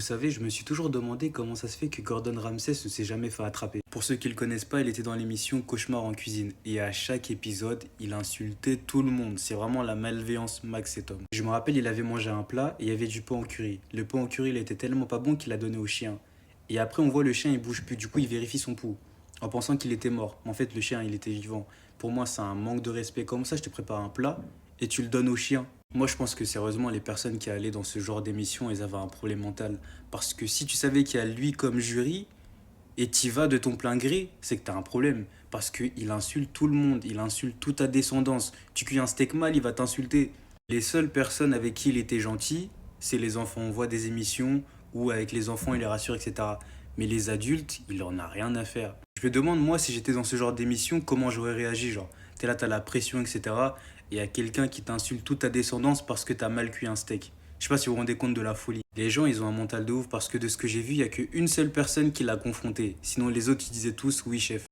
Vous savez, je me suis toujours demandé comment ça se fait que Gordon Ramsay ne s'est jamais fait attraper. Pour ceux qui le connaissent pas, il était dans l'émission Cauchemar en cuisine. Et à chaque épisode, il insultait tout le monde. C'est vraiment la malveillance max cet homme. Je me rappelle, il avait mangé un plat et il y avait du pain en curry. Le pain en curry, il était tellement pas bon qu'il l'a donné au chien. Et après, on voit le chien, il bouge plus. Du coup, il vérifie son pouls en pensant qu'il était mort. Mais en fait, le chien, il était vivant. Pour moi, c'est un manque de respect. Comme ça, je te prépare un plat et tu le donnes au chien. Moi, je pense que sérieusement, les personnes qui allaient dans ce genre d'émission, elles avaient un problème mental. Parce que si tu savais qu'il y a lui comme jury et t'y vas de ton plein gré, c'est que t'as un problème. Parce qu'il insulte tout le monde, il insulte toute ta descendance. Tu cuis un steak mal, il va t'insulter. Les seules personnes avec qui il était gentil, c'est les enfants. On voit des émissions où avec les enfants, il les rassure, etc. Mais les adultes, il en a rien à faire. Je me demande, moi, si j'étais dans ce genre d'émission, comment j'aurais réagi. Genre, t'es là, t'as la pression, etc. Et il y a quelqu'un qui t'insulte toute ta descendance parce que t'as mal cuit un steak. Je sais pas si vous vous rendez compte de la folie. Les gens, ils ont un mental de ouf parce que de ce que j'ai vu, il y a qu'une seule personne qui l'a confronté. Sinon, les autres, ils disaient tous oui, chef.